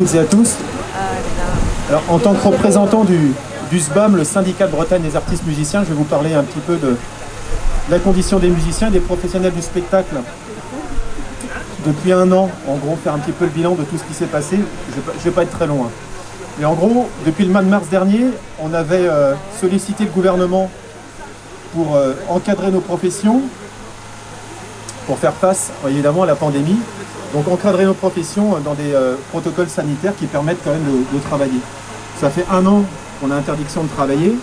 Toutes et à tous. Alors, en tant que représentant du SBAM, le syndicat de Bretagne des artistes musiciens, je vais vous parler un petit peu de la condition des musiciens et des professionnels du spectacle. Depuis un an, en gros, faire un petit peu le bilan de tout ce qui s'est passé. Je ne vais pas être très long. Mais en gros, depuis le mois de mars dernier, on avait sollicité le gouvernement pour encadrer nos professions, pour faire face évidemment à la pandémie. Donc encadrer nos professions dans des protocoles sanitaires qui permettent quand même de travailler. Ça fait un an qu'on a interdiction de travailler.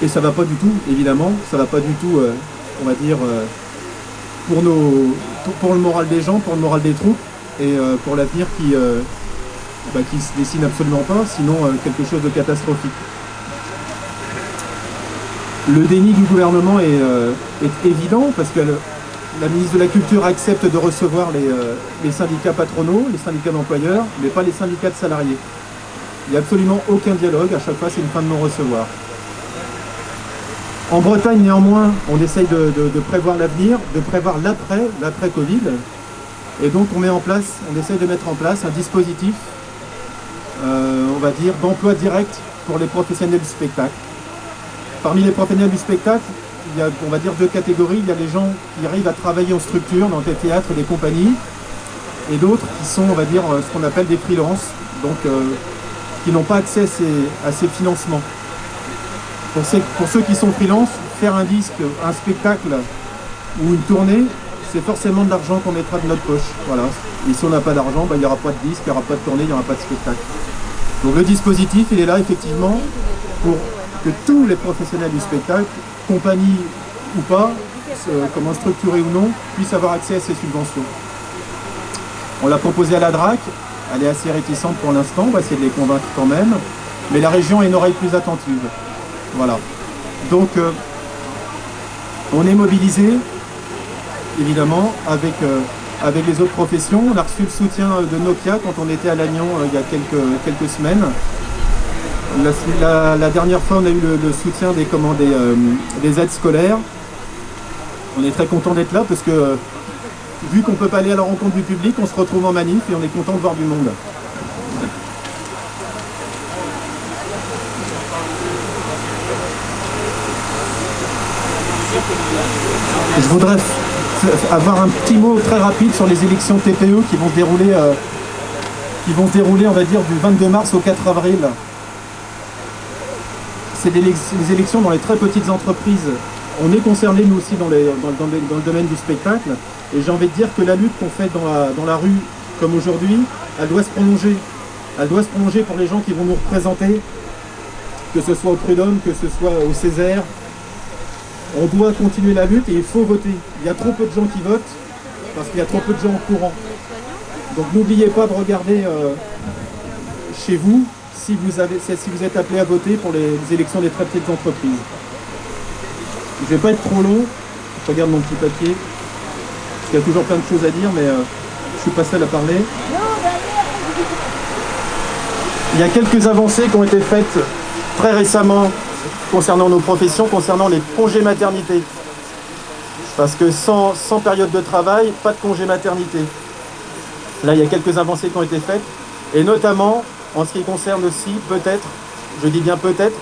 Et ça ne va pas du tout, évidemment. Ça ne va pas du tout, on va dire, pour le moral des gens, pour le moral des troupes et pour l'avenir qui se dessine absolument pas, sinon quelque chose de catastrophique. Le déni du gouvernement est évident parce que la ministre de la Culture accepte de recevoir les syndicats patronaux, les syndicats d'employeurs, mais pas les syndicats de salariés. Il n'y a absolument aucun dialogue, à chaque fois c'est une fin de non-recevoir. En Bretagne, néanmoins, on essaye de prévoir l'avenir, de prévoir l'après-Covid. Et donc on essaye de mettre en place un dispositif, on va dire, d'emploi direct pour les professionnels du spectacle. Parmi les professionnels du spectacle, il y a, on va dire, deux catégories. Il y a les gens qui arrivent à travailler en structure, dans des théâtres, des compagnies, et d'autres qui sont, on va dire, ce qu'on appelle des freelances, donc qui n'ont pas accès à ces financements. Pour ceux qui sont freelance, faire un disque, un spectacle ou une tournée, c'est forcément de l'argent qu'on mettra de notre poche. Voilà. Et si on n'a pas d'argent, il n'y aura pas de disque, il n'y aura pas de tournée, il n'y aura pas de spectacle. Donc le dispositif, il est là effectivement pour que tous les professionnels du spectacle, compagnie ou pas, comment structuré ou non, puissent avoir accès à ces subventions. On l'a proposé à la DRAC, elle est assez réticente pour l'instant, on va essayer de les convaincre quand même, mais la région a une oreille plus attentive. Voilà. Donc on est mobilisé, évidemment, avec les autres professions. On a reçu le soutien de Nokia quand on était à Lannion il y a quelques semaines. La dernière fois, on a eu le soutien des aides scolaires. On est très content d'être là parce que, vu qu'on ne peut pas aller à la rencontre du public, on se retrouve en manif et on est content de voir du monde. Je voudrais avoir un petit mot très rapide sur les élections TPE qui vont se dérouler, on va dire, du 22 mars au 4 avril. C'est des élections dans les très petites entreprises. On est concerné nous aussi dans le domaine du spectacle. Et j'ai envie de dire que la lutte qu'on fait dans la rue, comme aujourd'hui, elle doit se prolonger. Elle doit se prolonger pour les gens qui vont nous représenter, que ce soit au Prud'homme, que ce soit au Césaire. On doit continuer la lutte et il faut voter. Il y a trop peu de gens qui votent parce qu'il y a trop peu de gens au courant. Donc n'oubliez pas de regarder chez vous si vous êtes appelé à voter pour les élections des très petites entreprises. Je ne vais pas être trop long. Je regarde mon petit papier. Parce qu'il y a toujours plein de choses à dire, mais je suis pas seul à parler. Il y a quelques avancées qui ont été faites très récemment concernant nos professions, concernant les congés maternité. Parce que sans période de travail, pas de congé maternité. Là, il y a quelques avancées qui ont été faites, et notamment en ce qui concerne aussi, peut-être, je dis bien peut-être,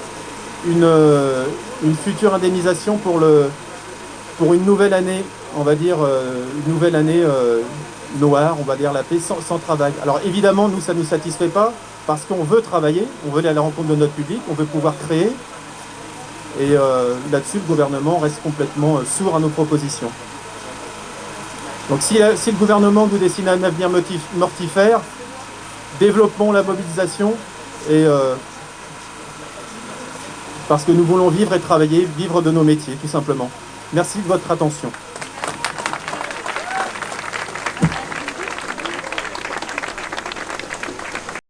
une future indemnisation pour une nouvelle année, on va dire, une nouvelle année noire, on va dire la paix, sans travail. Alors évidemment, nous, ça ne nous satisfait pas, parce qu'on veut travailler, on veut aller à la rencontre de notre public, on veut pouvoir créer. Et là-dessus, le gouvernement reste complètement sourd à nos propositions. Donc si le gouvernement nous dessine un avenir mortifère, développons la mobilisation, et parce que nous voulons vivre et travailler, vivre de nos métiers, tout simplement. Merci de votre attention.